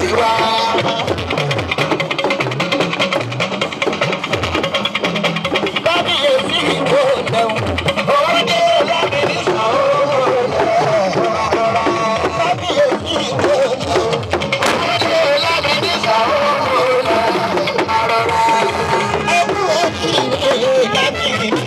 ti wá. Kábíyèsí ìbò lẹ́hùn, owó dé lábẹ́ ní sàó. Kábíyèsí ìbò lẹ́hùn, owó dé lábẹ́ ní sàó. Ẹkú òkì ìwé kábíyèsí.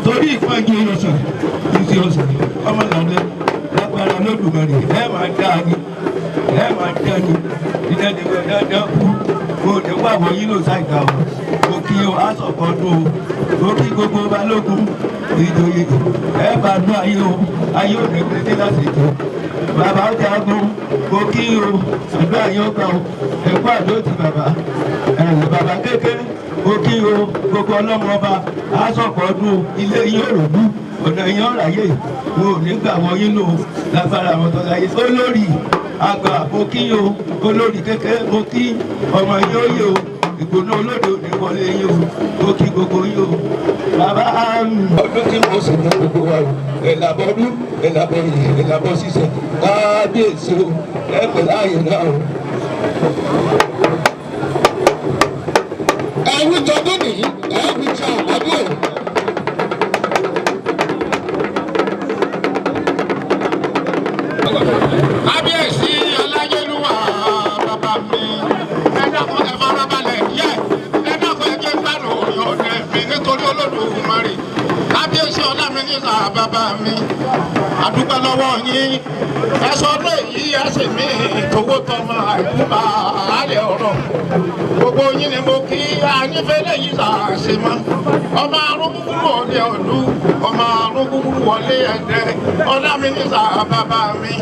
Torí ìpàjọ ìrọ̀sàn ìsì ọ̀sán ọmọlàdé lágbára lódùmarè ẹ máa dá ní ìdẹ́dẹ̀wẹ̀ dáadáa kú mo ní wà wọ́n yín ló ṣàìkà o mo kí o aṣọ̀kọ́dún o mo kí gbogbo balógun ìjòyè ẹ bá dún ayé ò ní pété lásìkò bàbá jagun mo kí o àdúrà yóò gbà o ẹ̀kọ́ àdó ti bàbá bàbá kékeré mo kí o gbogbo ọlọ́mọ ọba aṣọ̀kọ́dún ilé yín òròdú ọ̀nà yín ọ̀ráyè mo ò ní gbà wọ́n yín lò lágbára àwọn tó láyé olórí àgbà mo kí o olórí kékeré mo kí ọmọ yín ó yé o ìgbóná olóde òní wọlé yín o mo kí gbogbo yín o bàbá ọdún tí mo sì ní gbogbo wa o ìlàbọ̀ ọdún ìlàbọ̀ yìí ìlàbọ̀ ṣiṣẹ́ kábíyèsí o ẹgbẹ̀ láàyè náà o. ẹ̀rù jọdún nìyí ẹ̀rù jọ àbádùn o. kábíyèsí ọláyélúwà bàbá mi ẹ̀dàkùn ẹ̀fọ́nrabalẹ̀ yẹ ẹ̀dàkùn ẹ̀jẹ̀ gbàlù ọ̀dẹ̀ mi nítorí Olódùmarè kábíyèsí ọlámínísà bàbá mi àdúgbò lọ́wọ́ yín ẹ̀sọ́ ọdún èyí ẹ̀sìn mi ìtòwó tọmọ àìkúbà àlẹ́ ọ̀rọ̀ gbogbo yín ni mo kí àyífẹ́lẹ́ yìí ṣàṣe mọ́ ọmọ arúgbó wọlé ọ̀lú ọmọ arúgbó wọlé ẹ̀dẹ́ ọlámínísà bàbá mi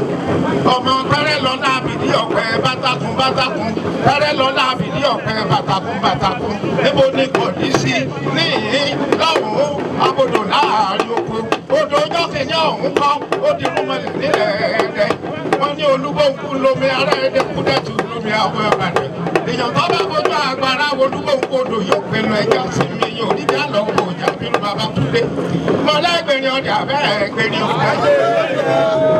ọmọ tẹ́rẹ́ lọ́lá àbìdí ọ̀pẹ bátakùn bátakùn tẹ́rẹ́ lọ́lá àbìdí ọ̀pẹ bátakùn bátakùn níbo ni kò ní sí níhìn lọ́hùn-ún abodò láàrin oko odò ọjọ́ kìíní ọ̀hún kọ́ ó di rúmọlẹ̀ nílẹ̀ ẹ̀ẹ́dẹ́ wọ́n ní olúgbòǹkù lomi ará ẹ̀ẹ́dẹ́ kúdẹ́tù lomi àwọn ẹ̀bàdàn èèyàn tó bá fojú agbára olúgbòǹkù odò yóò pinnu ẹja sí mi yóò níbi àlọ́ òkò ìjà bínú bàbá túndé mọ́lá ẹgbẹ̀rin ọjà bẹ́ẹ̀ ẹgbẹ̀rin ọjà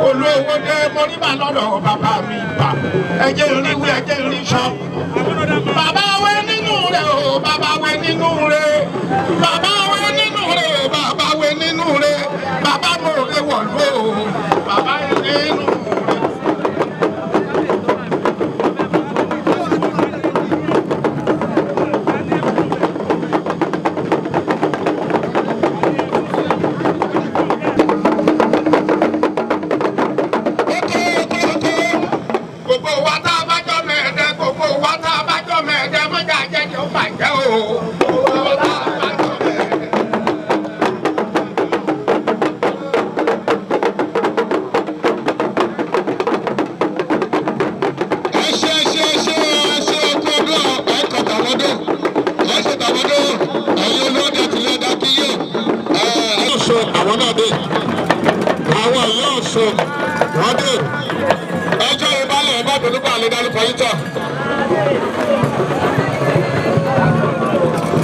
olówó dé mo ní màá lọ́dọ̀ bàbá mi bà ẹ̀jẹ̀ ìrìnwé ẹ̀jẹ̀ ìrìnsọ. bàbá wẹ nínú rẹ̀ o bàbá wẹ nínú rẹ̀ bàbá wẹ nínú rẹ̀ bàbá wẹ nínú rẹ̀ bàbá mo lè wọ̀lú o bàbá wẹ nínú rẹ̀. àwọn náà dé àwọn yóò so wọ́n dé ẹjọ́ ìbálẹ̀ ẹ̀bá tó nípa àlè dálùkọ yìí tọ̀.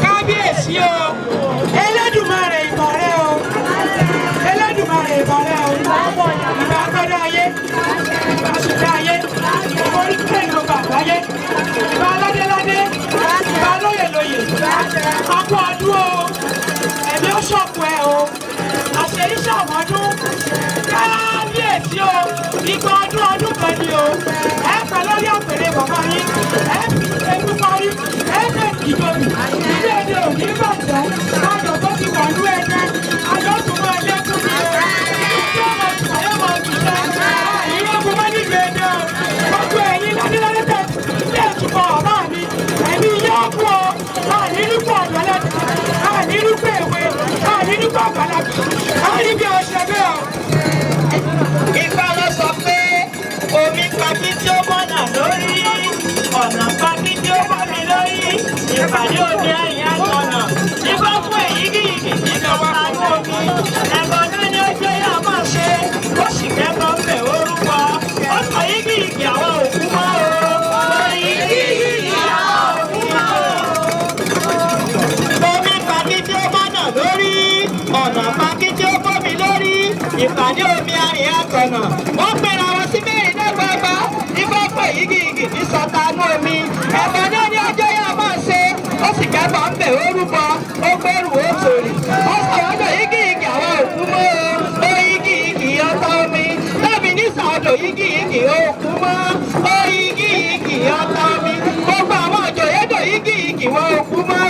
kábíyèsí o Elédùmarè ìbàrẹ̀ o Elédùmarè ìbàrẹ̀ o ìbà akọ́dá ayé ìbà ṣùgbọ́n ayé ìbà orílẹ̀ ìgbòkà àgbáyé ìbà aládéládé ìbà lóyèlóyè akọ ọdún o ẹ̀mí ó ṣọ̀kù ẹ̀ o àṣeyí ṣàmọ́dún kábíyèsí o ìgbà ọdún kan ni o ẹ pẹ́ lórí àpèrè bàbá yín ẹ fi ewu parí ẹ fẹ́ ìjọbi ilé ẹni ò ní bàjẹ́ ayọ̀ tó ti wà ní ẹ̀jẹ̀ ayọ̀ tó máa lékún ní o ìjọ ọmọ ìpàdé ọmọ òṣìṣẹ́ àyíwọ́gbọ́n má ní gbèdé o gbogbo ẹ̀yin ládéládé tẹ̀ ilé ìtumọ̀ bàbá mi ẹ̀mí yóò kú o àníníkù ọ̀dọ́lẹ́tì àníníkù èwe àníníkù àgbàlagbà àníbi ọ̀ṣẹ̀ bẹ́ẹ̀ o. Ifá ló sọ pé omi pàkí tí ó bọ́nà lórí ọ̀nà pàkí tí ó bọ́ mi lórí ìpàdé omi ẹ̀yìn àtọ̀nà nígbà fún èyíkéyìí nínú ọ̀sánú omi ẹ̀gbọ́n náà ni ó jẹ́ yá máa ṣe ó sì kẹ́kọ̀ọ́ bẹ̀ orúkọ ó sọ yíkéyìí àwọn òkú mọ́ o yíkéyìí àwọn òkú mọ́ o. Omi pàkí tí ó bọ́nà lórí ọ̀nà pàkí tí ó bọ́ mi lórí ìpàdé omi àrìn àtọ̀nà wọ́n pera wọn sí mẹ́rìndínlọ́gbọ̀gbà nígbà pé yígiyìgì ní sọ̀tánú omi ẹ̀bọ̀n náà ní ọjọ́ yà máa ṣe ó sì kẹ́bọ̀ ń bẹ̀ orúkọ ó gbẹ́rù ó sòrì ó sọ̀rọ̀ yígiyìgì àwọn òkú mọ́ ó yígiyìgì ọ̀tá omi lẹ́bi ní sàọ̀dọ̀ yígiyìgì òkú mọ́ ó yígiyìgì ọ̀tá omi gbogbo àwọn òjòyédò yígiyìgì wọ́n òkú mọ́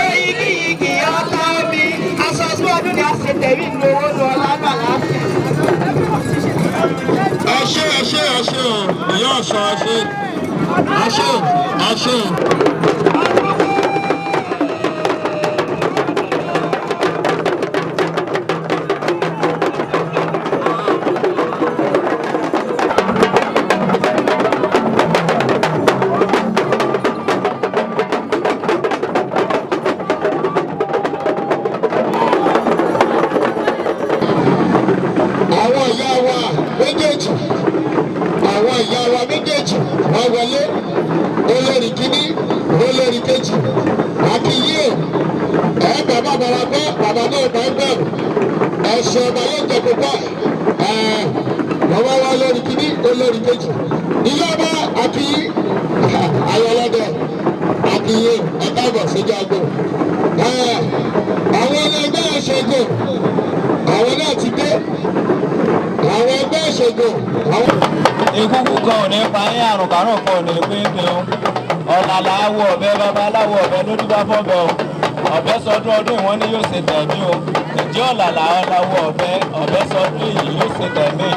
ó yígiyìgì ọ̀tá omi aṣọ sí ọdún ni a ṣe tẹ̀wé ìlú owó lọ lágbàlá. Ẹ ṣé o ìyá ọ̀ṣọ́ ẹ ṣé. Wọ́n wọlé olórí kìíní olórí kejì àkìyí o bàbá bàbá gbọ́ bàbá náà bá gbọ́ ẹ̀ṣẹ̀ ọba yóò jẹ púpọ̀ wọ́n wá olórí kìíní olórí kejì ilé ọba àkìyí ayọ̀lọ́dẹ àkìyí ẹ̀káàbọ̀ síjà gbò àwọn ẹgbẹ́ ìṣègùn àwọn náà ti dé àwọn ẹgbẹ́ ìṣègùn àwọn. Egungun kan ò ní pa yín àrùn kárùn kan ò ní pínpín o ọ̀làlà awọ ọ̀bẹ babaláwo ọ̀bẹ lójú bá fọ́bẹ o ọ̀bẹ sọdún ọdún ìwọ́n ní yóò ṣe tẹ̀mí o ìdí ọ̀làlà ọ̀làwọ̀ ọ̀bẹ sọdún èyí yóò ṣe tẹ̀mí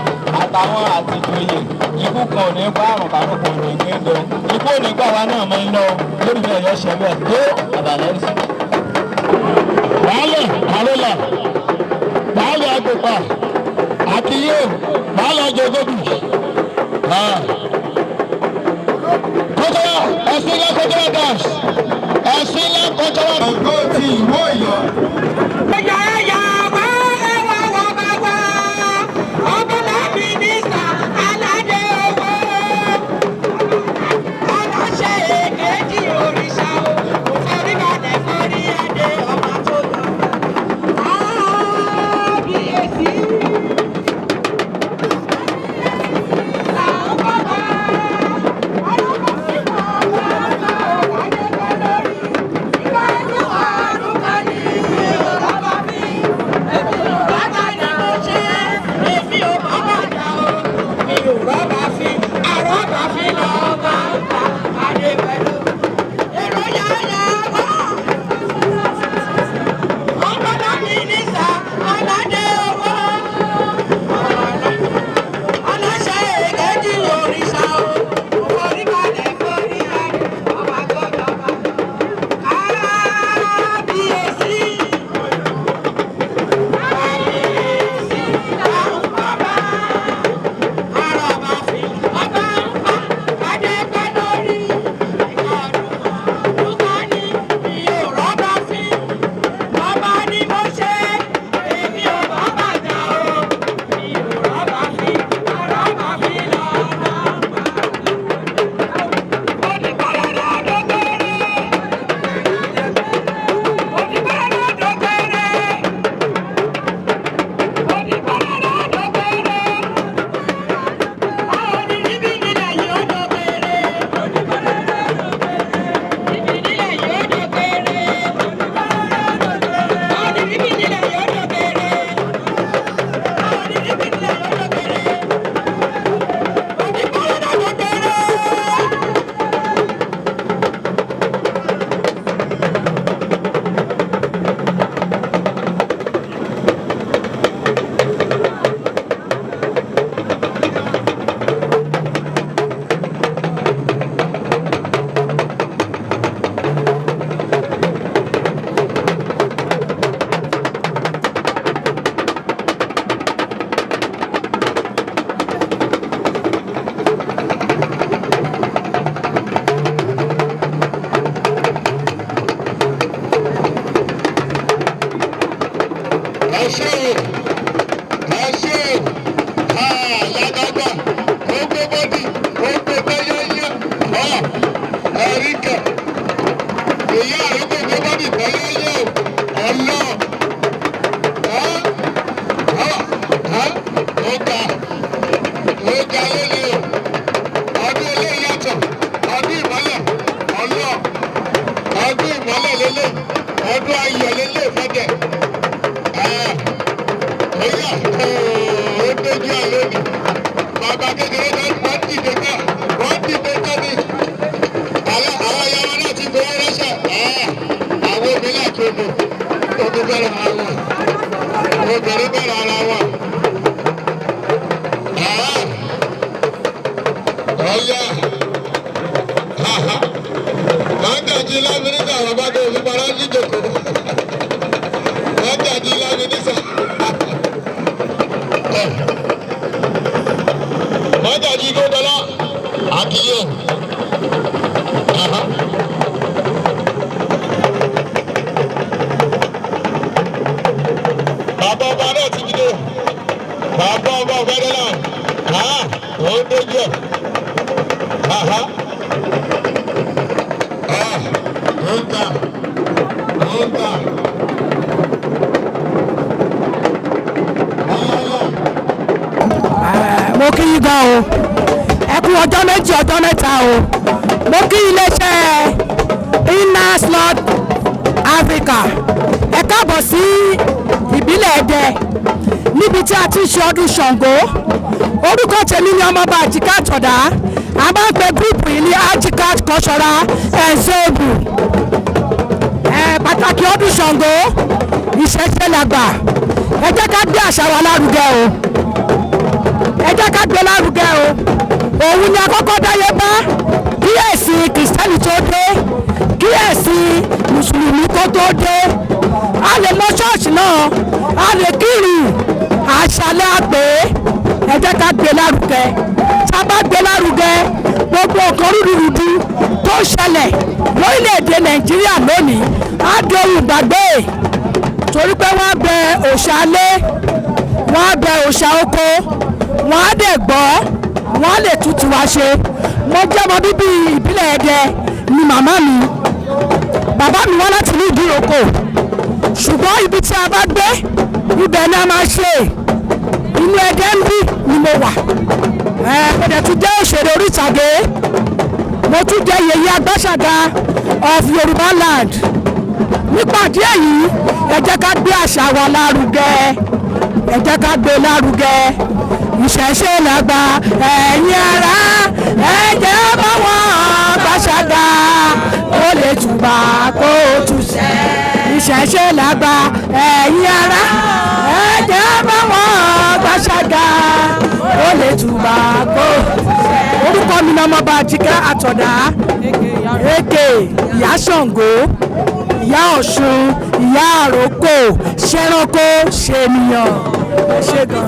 àtàwọn àtìjòyè ikú kan ò ní pa àrùn kárùn kan ò ní pínpín o ikú ò ní gbà wá náà mọ́ iná o lórí ilé ẹ̀yọ́ ṣẹlẹ̀ tó àbàlẹ́ sí. Baálẹ̀ àrólà baálẹ̀ àgbèpà àkìyé baálẹ̀ jògóbì. Cultural Ẹ̀sìnlẹ̀ cultural dance Ẹ̀sìnlẹ̀ cultural. Ọ̀gbọ́n ti ìwọ Ọ̀yọ́. ẹ̀yà wá ẹwà wà bàbá ọbọ̀lá mínísítà aládé owó aláṣẹ èkejì òrìṣà o kò forí balẹ̀ forí adé ọba tó lọ. kábíyèsí ọjà lélẹ̀ ọdún ilé yàtọ̀ ọdún ìmọ́lẹ̀ ọlọ́ ọdún ìmọ́lẹ̀ lélẹ̀ ọdún ayọ̀ lélẹ̀ fẹ́dẹ̀ ẹ̀yà ó dojú àlọ́ ni bàbá kékeré náà wọ́n dìde ká ní àwọn ìyàwó náà ti fowó rẹ́ṣẹ̀ àwọn obìnrin àti ogun bẹ̀rẹ̀ ara wọn obìnrin bẹ̀rẹ̀ ara wọn. Ọ̀yà mágàjì lámínísà bàbá tó fi para níjòkó mágàjì lámínísà mágàjì gbọdọlá àkìyè. Bàbá ọba náà ti dìde bàbá ọba ọ̀gbẹ́dẹ́lá ó dojú ẹ̀. Mo kí yín gan o, ẹ kú ọjọ́ méjì ọjọ́ mẹ́ta o. Mo kí iléeṣẹ́ Innersloth Africa. Ẹ káàbọ̀ sí ìbílẹ̀ Ẹdẹ níbi tí a ti ń ṣe ọdún Ṣàngó. Orúkọ tèmi ni ọmọọba Ajaka Àtọ̀dá. A máa ń pe gúrùpù yìí ní Ajaka cultural ensemble. Pàtàkì ọdún Ṣàngó ìṣẹ̀ṣe làgbà. Ẹ jẹ́ ká gbé àṣà wa lárugẹ o. Ẹ jẹ́ ká gbé lárugẹ o. Òun ni àkọ́kọ́ dáyé bá kí ẹ̀sìn kìrìsìtẹ́nì tó dé, kí ẹ̀sìn mùsùlùmí tó dé. A lè lọ ṣọ́ọ̀ṣì náà, a lè kírun àṣàlẹ̀ àgbè. Ẹ jẹ́ ká gbé lárugẹ. Tá a bá gbé lárugẹ, gbogbo nǹkan rúdurùdu tó ṣẹlẹ̀ lórílẹ̀‐èdè Nàìjíríà lónìí á dohun ìgbàgbé torí pé wọ́n á bẹ òòṣà alé, wọ́n á bẹ òòṣà oko, wọ́n á dẹ̀ gbọ́, wọ́n á lè tútù wá ṣe. Mo jẹ́ ọmọ bíbí ìbílẹ̀ Ẹdẹ ni màmá mi, bàbá mi wá láti ní Ìdíròkò, ṣùgbọ́n ibi tí a bá gbé ibẹ̀ ni a máa ṣe. Inú Ẹdẹ ń bí ni mo wà. Mo dẹ̀ tún jẹ́ òṣèré orí ìtàgé, mo tún jẹ́ yèyé agbáṣàga of Yoruba land. Nípàdé èyí ẹ jẹ́ ká gbé àṣà wa lárugẹ, ẹ jẹ́ ká gbé lárugẹ. Ìṣẹ̀ṣe làgbà ẹ̀yin ará, ẹ jẹ́ bá wọn gbàṣàga kó lè tùbà kó túṣẹ́. Ìṣẹ̀ṣe làgbà ẹ̀yin ará, ẹ jẹ́ bá wọn gbàṣàga kó lè tùbà kó túṣẹ́. Orúkọ mi ni ọmọọba Ajaka Àtọ̀dá èké ìyá Ṣàngó, ìyá Ọ̀ṣun, ìyá àròkò, ṣẹranko ṣènìyàn. Ẹ ṣé gan.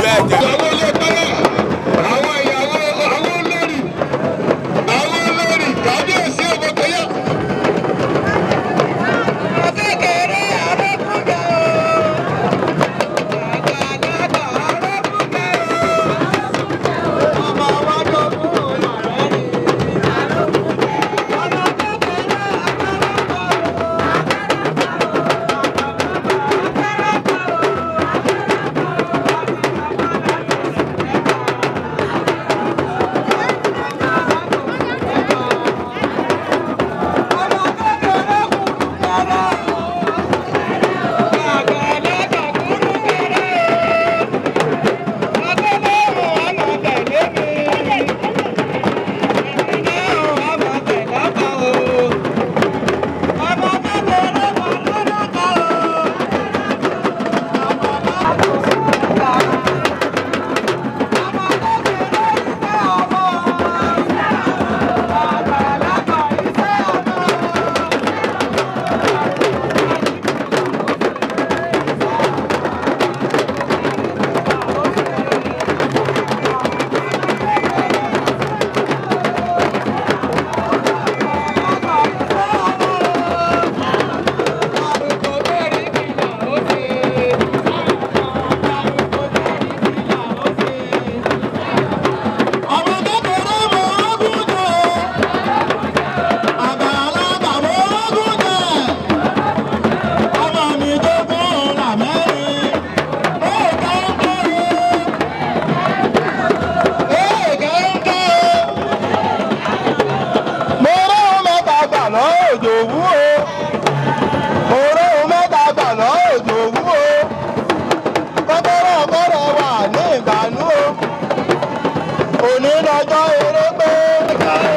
òní lọ́jọ́ eré pé.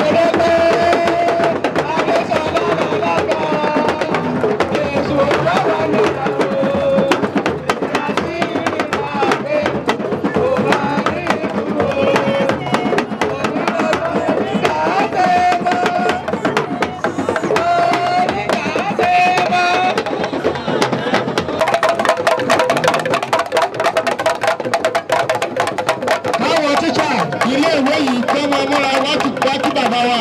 Eré pé. Adéṣọlá lọ́lọ́gbà. Èso ìjọba ló dàrú. Ìyàtí ìgbà pé kò máa ní ìdúró. Káwọn tíṣà ilé ìwé yìí kọ́ máa múra wá kí bàbá wa.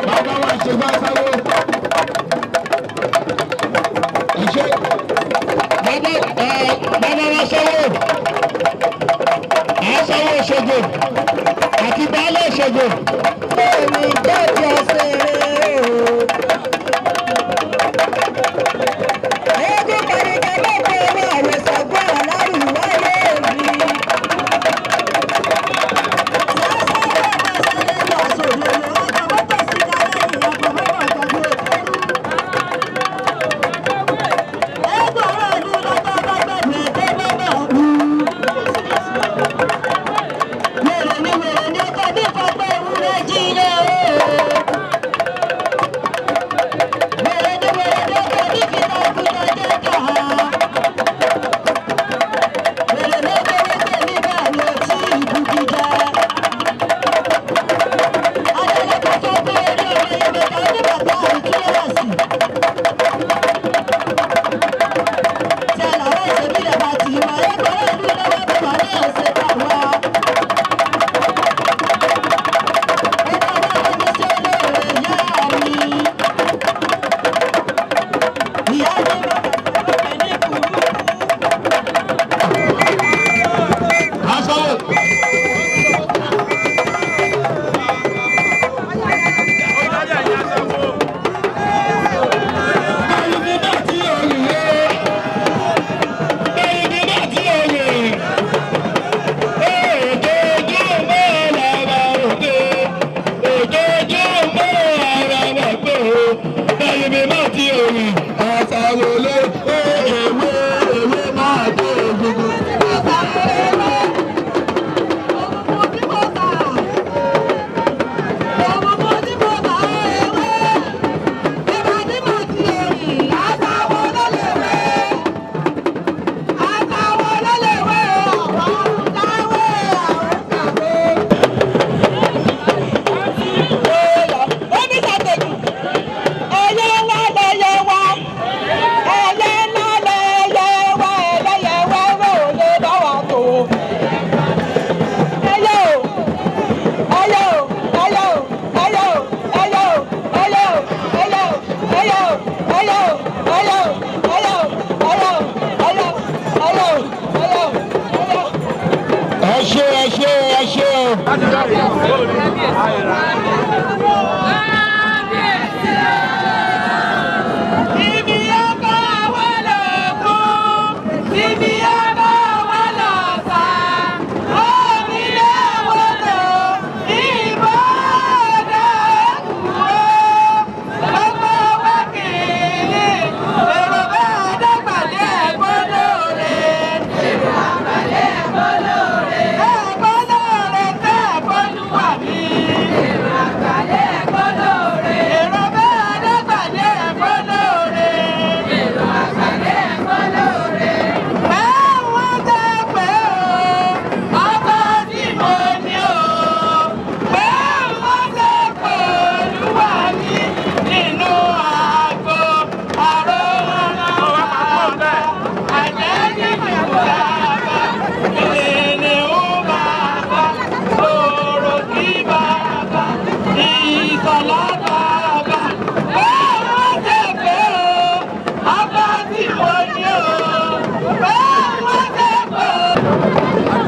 Bàbá wa ṣe bá sáwó. Ìṣe bàbá wa sáwó. Àásáwó Òṣogbo àti baálé Òṣogbo. Èmi jáde ọ̀sẹ̀ rẹ̀ o. Eégún kàríkà lọ́pọ̀ ọmọ àrẹ̀sàgbọ́n àlárù wáyé mi.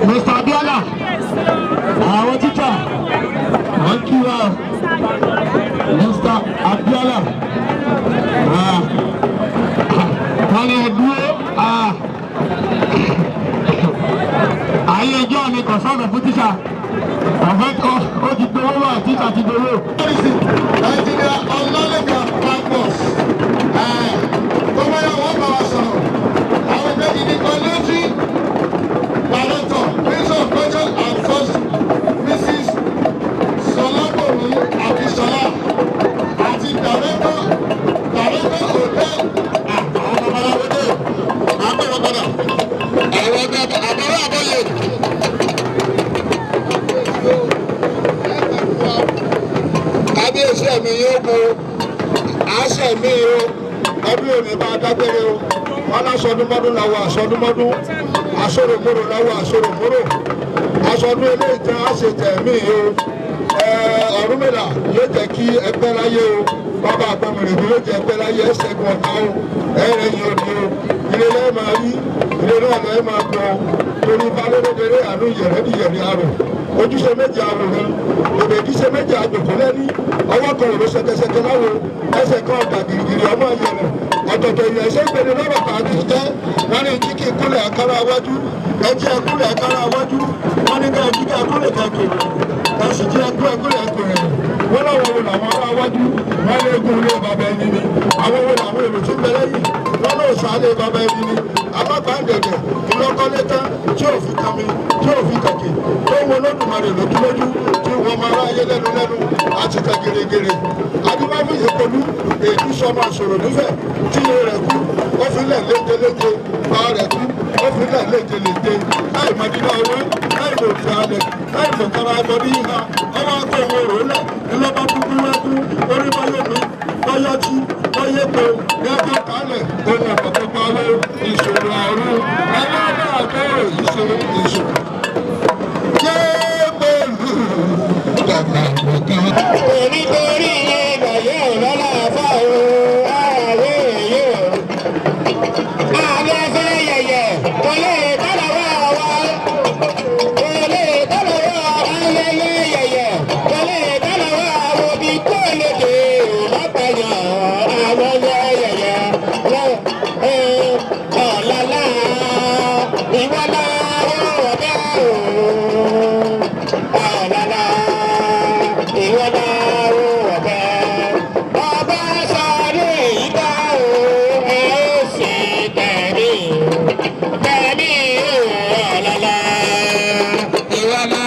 Mr. Abiola, àwọn títà, wọ́n kí wa, Mr. Abiola, wọ́n ní ẹ̀dúró, ayé ẹjọ́ mi kò sọ́nà fún tíṣà, ọ̀fẹ́ ó ti gbowó wà, tíṣà ti gbowó. Nàìjíríà ọlọ́lẹ́kà campus, tó bá yà wọ́n bá wa sọ̀rọ̀, àwọn ìbejì ní kọ́lẹ́jì. àwọn ọgbẹ́ àbúrò àbọ̀yè. Kábíyèsí ẹ̀mí yóò kó àṣẹ mi o ọdún òní bá dágbére o wọn lásọdúnmọ́dún làwọn àsọdúnmọ́dún àsọdúnmọ́dún làwọn àsọdúnmọ́dún àsọdún eléyìí tán àṣetẹ̀mí o Ọ̀rúnmìlà yóò jẹ́ kí ẹgbẹ́ láyé o bàbá àgbẹ̀mọ̀rẹ̀dẹ̀ yóò jẹ́ ẹgbẹ́ láyé ẹ̀ṣẹ̀gun ọ̀tá o ẹ̀rẹ̀ yìí ò ní o ilé lẹ́ẹ̀ máa rí ilé náà lẹ́ẹ̀ máa gbọ́ torí balódédéré àánú yẹ̀rẹ́dìyẹ̀rẹ́ àrò ojúṣe méjì àwòrán òbè ìdíṣe méjì àjòkó lẹ́ní ọwọ́ kan òrò ṣẹkẹṣẹkẹ láwo ẹsẹ̀ kan ọ̀dà gìrìgìrì ọmọ ìyẹnì ọ̀tọ̀tọ̀ ìyẹn ṣé gbẹdẹ lọ́rọ̀ pàtó jẹ́ wọ́n ní jíkì kúlẹ̀ àkàrà wájú ẹjẹ́ kúlẹ̀ àkàrà wájú wọ́n ní ká jíkì kúlẹ̀ kàkiri ẹ̀sìn jẹ́ kúlẹ̀ kúlẹ̀ wọ́n láwọn wo làwọn ará wájú wọ́n lé egun ilé bàbá ẹni ni àwọn wo làwọn èrò tó ń bẹ lẹ́yìn wọ́n lóò sálé bàbá ẹni ni alábàádẹ̀dẹ̀ ìlọ́kọ́lé tán tí ò fi kàmi tí ò fi kàkì tó ń wo Olódùmarè lójúlójú tí wọ́n máa ráyé lẹ́nu àti tẹ̀ gèrègèrè adúláwọ̀ ìyẹ́pọ̀lú èyí sọ́mà sọ̀rọ̀ nífẹ̀ẹ́ tí iye rẹ̀ kú ó fi lẹ̀ léjeléje bá rẹ̀ kú ó fi lẹ̀ léjeléje láì mọ̀ nínú ọwọ́ láì mọ̀ òfin alẹ̀ láì mọ̀ kára ẹbọ ní ìhà ọwọ́ akọ òun òrò lẹ̀ ńlọ́bà kúkú lẹ́kú orí báyọ̀mí báyọ̀tí báyẹ̀pọ̀ gẹ́gẹ́ kálẹ̀ ohun ọ̀pọ̀ pawó ìṣòro àrùn ẹlẹ́dàá àbẹ̀rẹ̀ ìṣòro ìṣòro. Onítorí yẹn gbàyẹ̀ ọ̀lọ́lá àbá o, ààrẹ èyí o. Àbẹ̀fẹ́ yẹ̀yẹ̀ kò lè tọ́lọ̀wọ́ wa. Kò lè tọ́lọ̀wọ́ ayẹyẹ yẹ̀yẹ̀. Kò lè tọ́lọ̀wọ́ àwọn òbí kó lóde lápẹ̀yàn ayẹyẹ yẹ̀yẹ̀. Ọ̀lọ́lá ìwọ́lá ọ̀bẹ o. Ọ̀lọ́lá ìwọ́lá ọ̀bẹ. Ọba sọ̀rọ̀ ìgbà o, ẹ ó sì tẹ̀mí. Tẹ̀mí o, ọ̀lọ́lá ìwọ́lá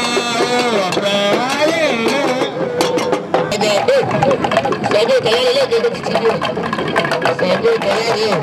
ọ̀bẹ. Ayé ìlú. Ṣẹ́gun ìtọ́lá lẹ́gbẹ̀ẹ́ tó ti ti dé. Ṣẹ́gun ìtọ́lá ni o.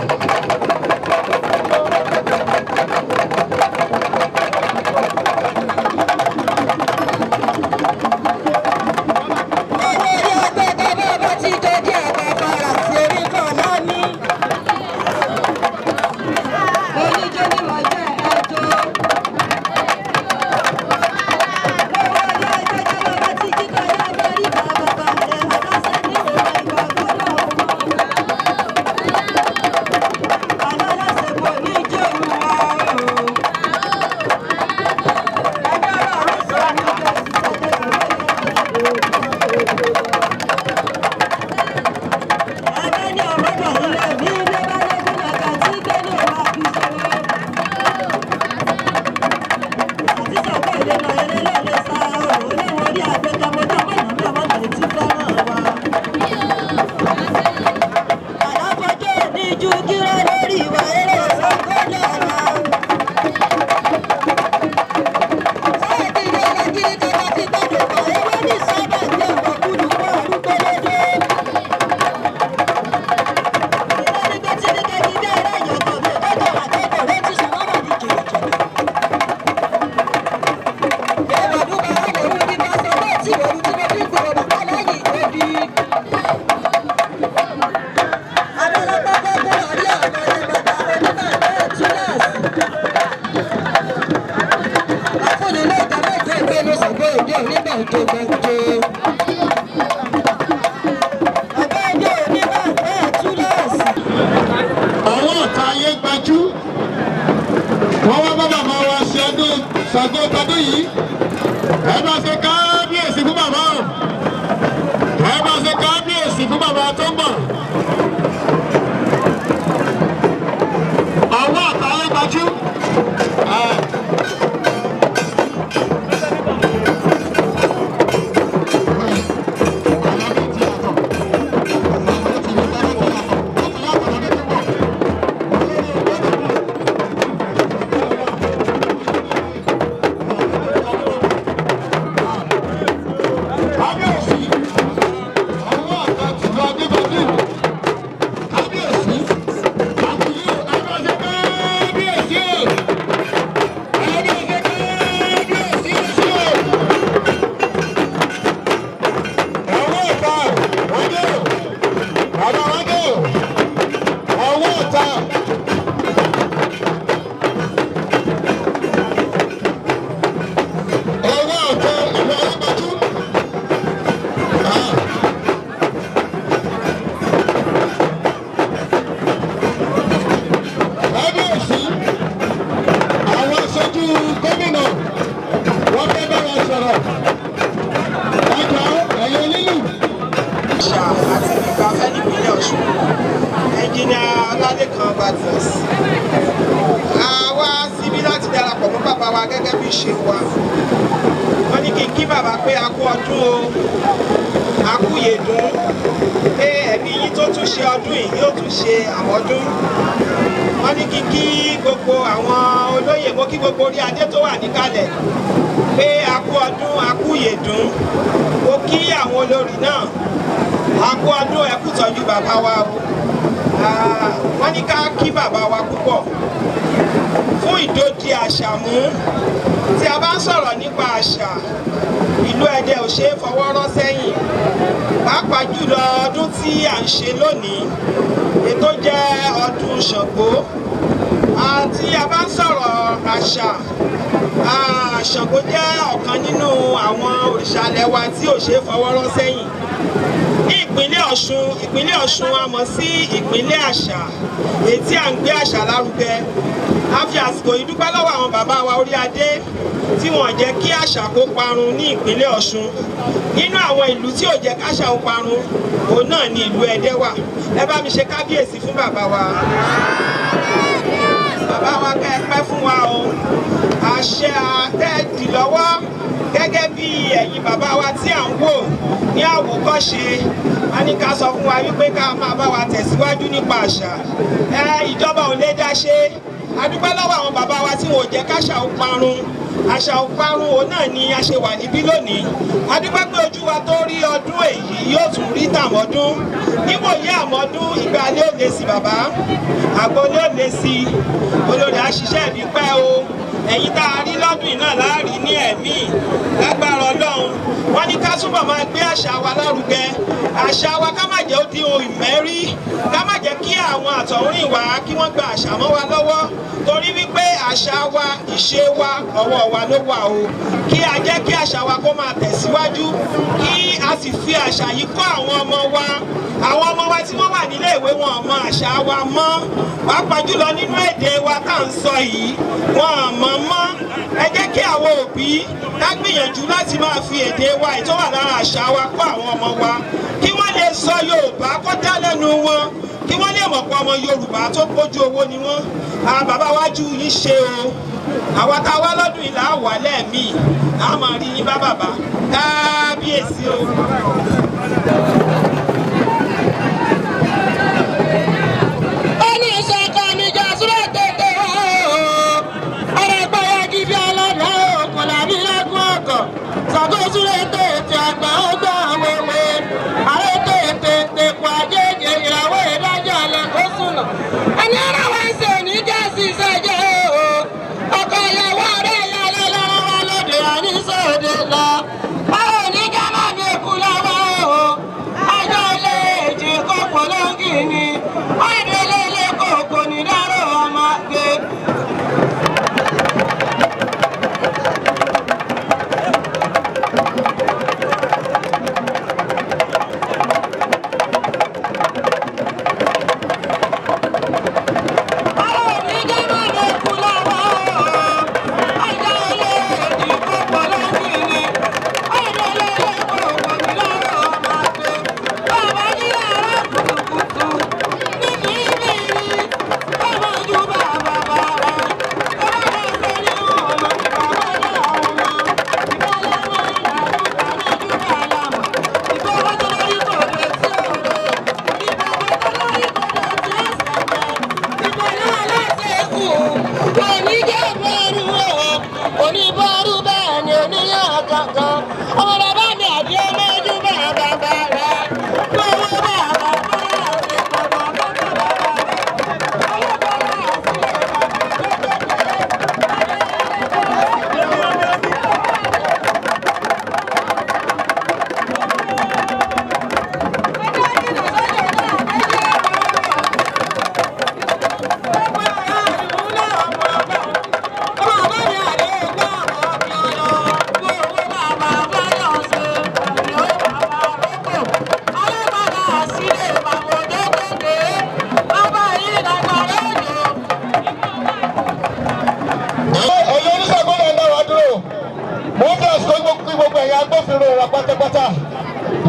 Wọ́n wá bá bàbá wa ṣe ọdún Ṣàngó tọdún yìí. Ẹ bá ṣe kábíyèsí fún bàbá o. Ẹ bá ṣe kábíyèsí fún bàbá tó ń bọ̀. Ọwọ́ àtàlẹ́ gbajú. wa gẹ́gẹ́ bí ìṣe wa. Wọ́n ní kí n kí bàbá pé a kú ọdún o, a kú yèdún, pé ẹ̀mí yín tó tún ṣe ọdún yìí yóò tún ṣe àmọ́dún. Wọ́n ní kí n kí gbogbo àwọn olóyè, mo kí gbogbo orí adé tó wà níkàlẹ̀ pé a kú ọdún, a kú yèdún. Mo kí àwọn olórí náà, a kú ọdún, ẹ kú tọ́jú bàbá wa o. Wọ́n ní ká kí bàbá wa púpọ̀ fún ìdòdì àṣà mú. Tí a bá ń sọ̀rọ̀ nípa àṣà, ìlú Ẹdẹ ò ṣe é fọwọ́ rọ́ sẹ́yìn. Pàápàá jùlọ ọdún tí à ń ṣe lónìí, ètò jẹ́ ọdún Ṣàngó. Tí a bá ń sọ̀rọ̀ àṣà, Ṣàngó jẹ́ ọ̀kan nínú àwọn òrìṣà ilẹ̀ wa tí ò ṣe é fọwọ́ rọ́ sẹ́yìn. Ní ìpínlẹ̀ Ọ̀ṣun a mọ̀ sí ìpínlẹ̀ àṣà, èyí tí à ń gbé àṣà lárugẹ. A fi àsìkò yìí dúpẹ́ lọ́wọ́ àwọn bàbá wa orí adé tí wọ́n jẹ́ kí àṣà kó parun ní ìpínlẹ̀ Ọ̀ṣun. Nínú àwọn ìlú tí ò jẹ́ káṣà ó parun, òun náà ni ìlú Ẹdẹ wà. Ẹ bá mi ṣe kábíyèsí fún bàbá wa. Bàbá wa kẹ́ ẹ pẹ́ fún wa o. Àṣẹ àtẹ́ẹ̀dì lọ́wọ́ gẹ́gẹ́ bí ẹ̀yin bàbá wa tí à ń wò ní àwòkọ́ṣe. A ní ká sọ fún wa wípé ká máa bá wa tẹ̀síwájú nípa àṣà. Ìjọba ò lè dá ṣe. A dúpẹ́ lọ́wọ́ àwọn bàbá wa tí wọ́n jẹ́ káṣà ó parun. Àṣà ó parun òun náà ni a ṣe wà níbí lónìí. A dúpẹ́ pé ojú wa tó rí ọdún èyí yóò tún rí tàmọ́dún. Níwòyí àmọ́dún ìgbà lé òde sí bàbá, àgbo lé òde sí olórí àṣìṣẹ́ ìbí pẹ́ o. Ẹ̀yin tá a rí lọ́dún yìí náà láàrin ní ẹ̀mí lágbára Ọlọ́run. Wọ́n ní ká túbọ̀ máa gbé àṣà wa lárugẹ. Àṣà wa ká má jẹ́ ó di ohun ìmẹ́rí, ká má jẹ́ kí àwọn àtọ̀húnrìn wá kí wọ́n gba àṣà mọ́ wa lọ́wọ́. Torí wípé àṣà wa, ìṣe wa, ọwọ́ wa ló wà o. Kí a jẹ́ kí àṣà wa kó máa tẹ̀síwájú, kí a sì fi àṣà yìí kọ́ àwọn ọmọ wa. Àwọn ọmọ wa tí wọ́n wà nílé ìwé wọn mọ àṣà wa mọ́. Pàápàá jùlọ nínú èdè wa tá à ń sọ yìí, wọn mọ̀ mọ́. Ẹ jẹ́ kí àwọn òbí ká gbìyànjú láti máa fi èdè wa tó wà lára àṣà wa kọ́ àwọn ọmọ wa. Kí wọ́n lè sọ Yorùbá kó dá lẹ́nu wọn. Kí wọ́n lè mọ̀ pé ọmọ Yorùbá tó pójú owó ni wọ́n. Bàbá wájú yín ṣe o. Àwa tá a wá lọ́dún ìlà wà lẹ́ẹ̀mí, a máa rí yín bá bàbá. Kábíyèsí o.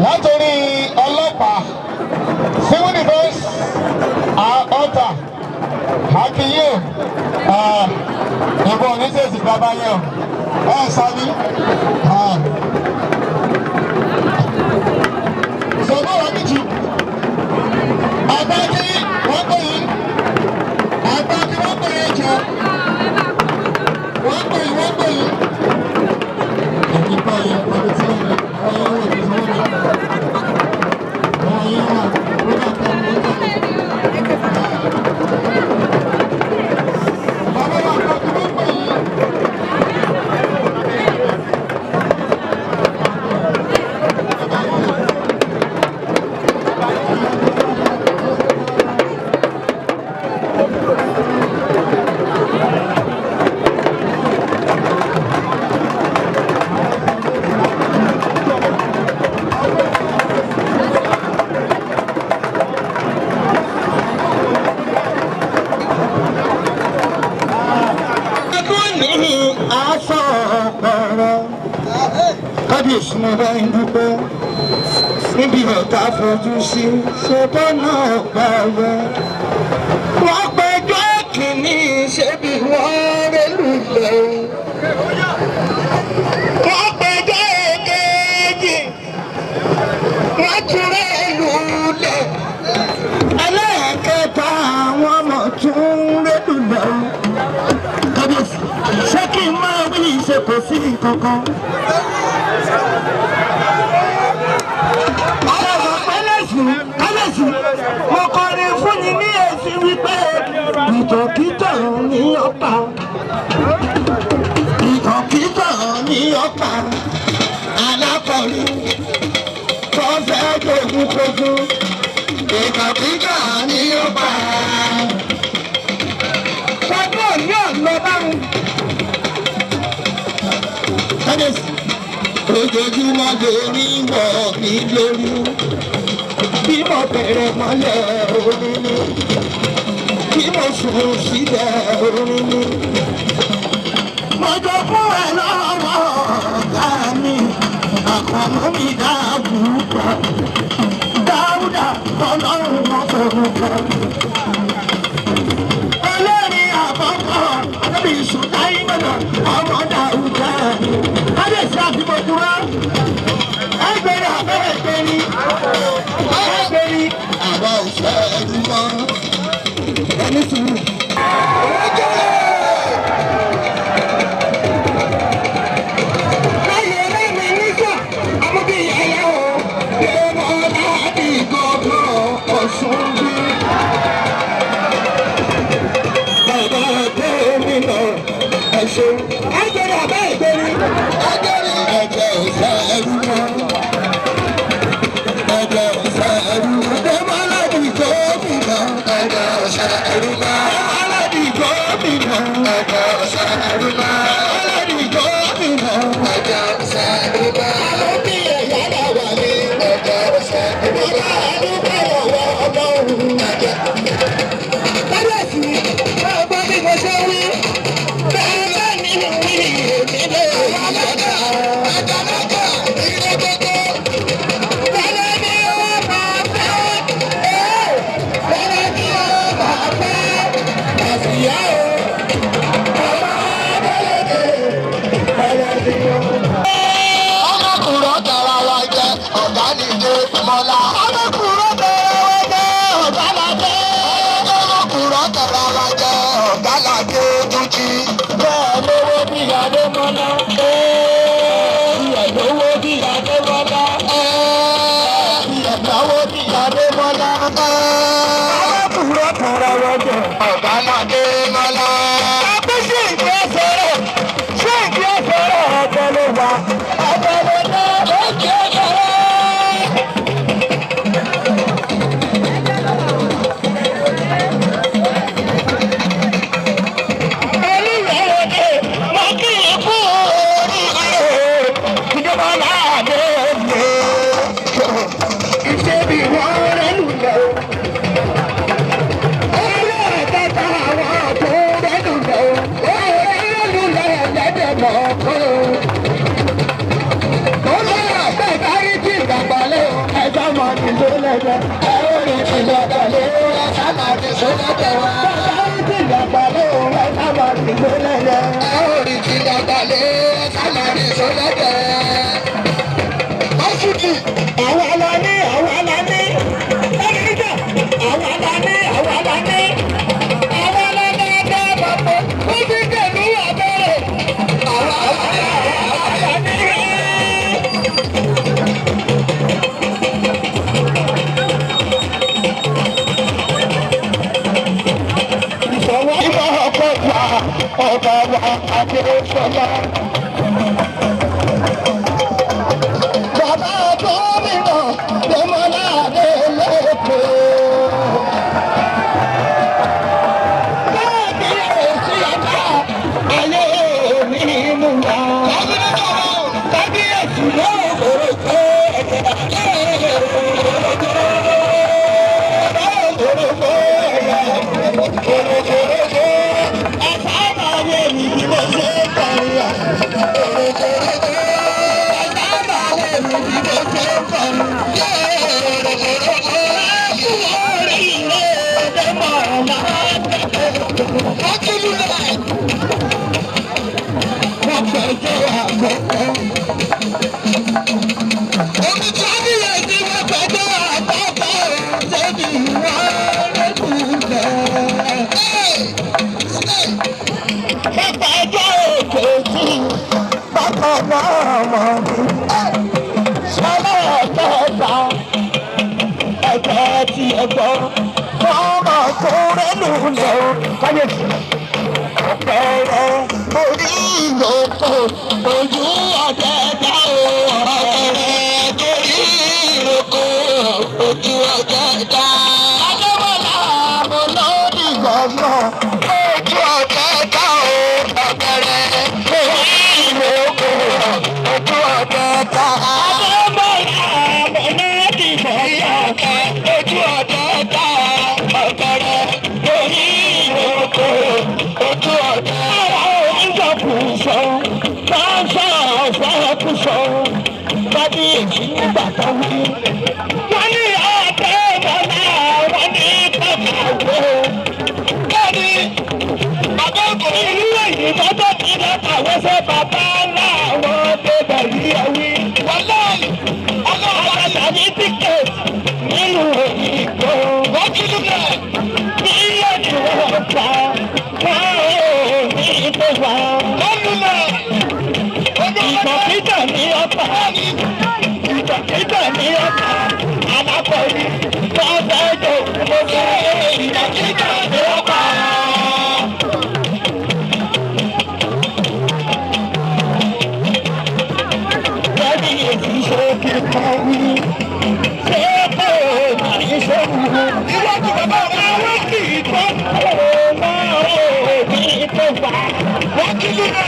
látòrí ọlọ́pàá civil defence ọ̀tà akínyé ìbọn oníṣẹ́sì bá bàbá yẹn ẹ sani. Sọ̀rọ̀ wà méjì. Àgbàdì wọ́n pè yín. Àgbàdì wọ́n pè yín jọ. Wọ́n pè yín. Ẹ̀yin bá yẹn pẹ̀lú tí wọ́n yẹ ọ̀yọ́ wọ̀ ní ìfowó mi. Ọ̀yọ́ wà ló bá tọ́ mi lọ́wọ́. Bàbá wa àgbàdì wọ́n pè yín. Kábíyèsí mo bá ń dúpẹ́ níbi ọ̀tá fojú sí ṣètò náà gbà wẹ́. Wọ́n péjọ kìíní ṣébi wọ́n rélùlẹ̀. Wọ́n péjọ èkejì wọ́n tún rélùlẹ̀. Ẹlẹ́ẹ̀kẹta àwọn ọmọ tún rélùlẹ̀. Kábíyèsí ṣé kí n máa wí ṣe kò sí nǹkan kan. Kábíyèsí mo kọrin fún yín ní èsì wípé ìtọ̀kítọ̀ ní ọ̀pá. Ìtọ̀kítọ̀ ní ọ̀pá. Alákọ̀ọ́rí tó fẹ́ gbógun kogun. Ìtọ̀kítọ̀ ní ọ̀pá. Ṣọdún ní ọ̀nà báwọn. Kábíyèsí ojoojúmọ́ lórí wọ̀ mí lórí. Bí mo bẹ̀rẹ̀ mọ́lẹ̀ orin ni, bí mo sùn síbẹ̀ orin ni. Mo jọ fún ẹ lọ́wọ́ ọ̀gá mi, àkànmọ́ mi dáàbùkà. Dáúdà ọlọ́run mọ́ fẹ́ràn kan. Olórin àkọ́kọ́ níbi ìṣúná ìmọ̀nà ọmọ Dáúdà ni. Kábíyèsí àti Mọ̀júwá. Ẹgbẹ̀rún abẹ́rẹ́ gbẹ̀rí. Àwa ò fẹ́ ẹni mọ́. Ẹni sùúrù. Láyé lẹ́mi nígbà, ọmọdé ìyá o, èèmọ̀ láti gbọ́dọ̀ Ọ̀ṣun bí. Bàbá gómìnà Ọ̀ṣun. Ẹgbẹ̀rún abẹ́rẹ́ gbẹ̀rí. Ẹgbẹ́ ò fẹ́ ẹni mọ́. Orí ti lé sálárì sọ́lẹ́dẹ̀. Mọ́sùkì àwa la ní àwa la ní ẹni níjà àwa la ní àwa la ní àwa la ní ẹgbẹ́ bàbá ó ti kẹ̀lú abẹ́rẹ́ àwa la ní àwa la ní. Ìfọwọ́ ìfọ̀ ọkọ̀ wa ọba wa Adéṣọlá. Bàbá gómìnà Dèmọ́lá Adélèké. Kábíyèsí ọba ayé mi mú wa. Kábíyèsí yóò kórè pé ojú ọ̀tẹ̀ dá o ọ̀rẹ́ torí ìrókò ojú ọ̀tẹ̀ dá. Adébọ̀lá mo lórí gbọ̀ngàn ojú ọ̀tẹ̀ dá o ọ̀rẹ́ torí ìrókò ojú ọ̀tẹ̀ dá. Adébọ̀lá mo lórí gbọ̀ngàn ojú ọ̀tẹ̀ dá ọ̀rẹ́ torí ìrókò ojú ọ̀tẹ̀ dá. Kábíyèsí nígbà tó wí. Wọ́n ní ọ̀tẹ̀ ìbọ̀lá, wọ́n ní kọ̀ọ̀kọ̀. Bẹ́ẹ̀ni, bàbá òkú ìlú èyí tọ́jọ́ ti lọ́kàwé ṣe bàbá ńlá àwọn bèbè yìí ẹ̀wí. Wọ́n lọ́ọ̀lì, ọlọ́run àtàní tíkẹ̀tì nínú òyìnbó. Wọ́n ti dúpẹ́. Mílíọ̀nù ọ̀pá, wọ́n ò ní ìbò wá. Wọ́n lulẹ̀. Ìgbàkígbà ní ọ̀pá. Ìgbàkígbà ní ọ̀pá. Alákọ̀ọ́rí wọ́n fẹ́ jò mo fẹ́ ìgbàkígbà ní ọ̀pá. Bẹ́ẹ̀ni èsì ṣe kíkọ́ wí. Ṣé kò ní ṣe wù? Ìwọ́n ti bàbá wa wọ́n kì í tọ́. Wọ́n ò ní tó fà. Wọ́n kì í lù náà.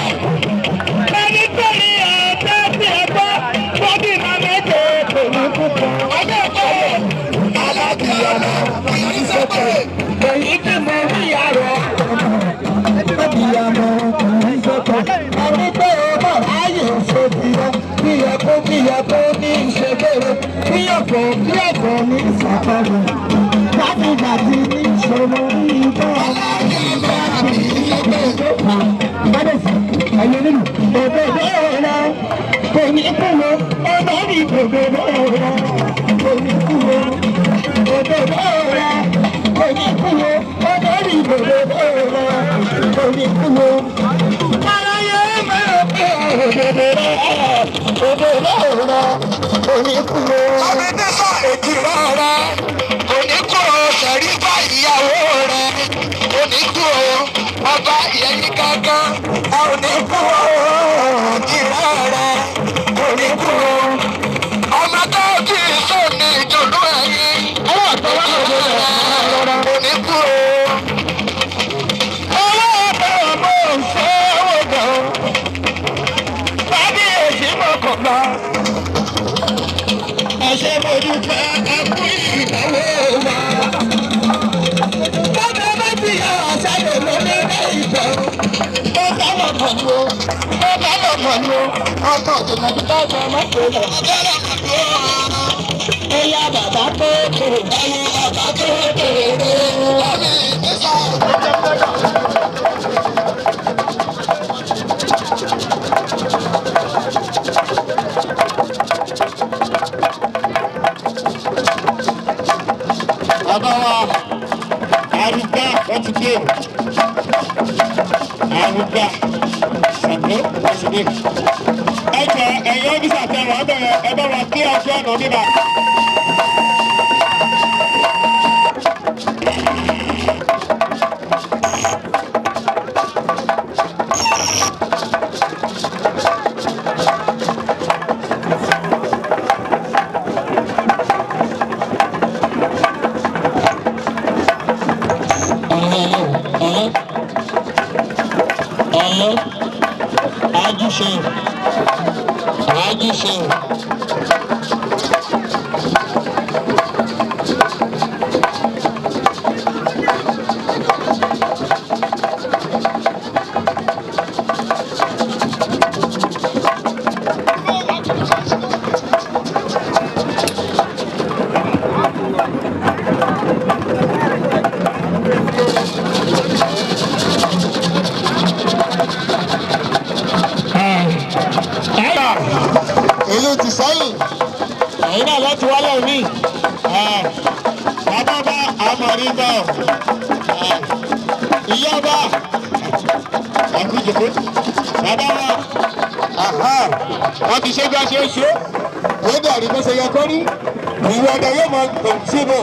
Ẹni tó ní ọ̀tẹ́ tí ẹ gbọ́, bọ́bí máa méje kò ní púpọ̀. Ọjọ́ ìgbọ́ alábìyànà kìí sọ́kè. Èyí tí mo rí àrọ̀ alábìyànà kìí sọ́kè. Ẹni tó o bọ̀ láyè ṣe bìyà, bíyà kó ní ìṣègbèrè, bíyàkó ní ìṣàkọrò. Dábìdàbí ní ìṣòro ní ìbọn. Alábìyànà kìí sọ́kè. Ẹ̀yin nínú òdòdó rẹ̀ kò ní kúrò, olórí òdòdó rẹ̀ kò ní kúrò, òdòdó rẹ̀ kò ní kúrò, olórí òdòdó rẹ̀ kò ní kúrò. Aráyé máa pé òdòdó rẹ̀ kò ní kúrò. Abẹ́tẹ́sọ̀ èjìrá rẹ̀ kò ní kúrò, Ṣẹ̀rífà ìyàwó rẹ̀ kò ní kúrò, ọba ìyẹn gángan ẹ ò ní kúrò, ìrẹ́ rẹ̀ kò ní kúrò. Ọmọ tó kì í sọ ní ìjọ̀lú ẹ̀yìn kò ní kúrò. Owó ọ̀bẹ ọmọ òṣè òwòdò kábíyèsí mọ̀kànlá. Ẹ̀ṣẹ̀ mo dúpẹ́ ẹkú ìnáwó wa. Bọ́dọ̀ bá ti yọ ọ̀sẹ̀ lè lọ ní ilé ìjọ. Ó bá lọ mọ̀ ní o, ó bá lọ mọ̀ ní o. Ọkọ̀ òjòjò ti bá ọmọ ọmọ tó lọ. Ọjọ́ lọ mọ̀ ní o. Ẹyà bàbá tó kéré. Ẹyà bàbá tó kéré. Lọ́mí ìgbésà. today. Ẹ jẹ́ ẹ̀yin ọ́fíìsì àtẹ̀wọ̀n bẹ̀rẹ̀ ẹ bá wa kí ọjọ́ ọ̀nà bíbá. Èyí ti sẹ́yìn, ẹ̀yin náà lọ́ọ́ ti wálé mi. Bàbá bá àmọ̀rí bá ọ̀. Ìyá bá ẹ̀kú jòkó. Bàbá wa wọ́n ti ṣe bí a ṣe é ṣe. Ó dàrí bó ṣe yẹ kó rí. Ìwé ọ̀dọ̀ yóò mọ síbò.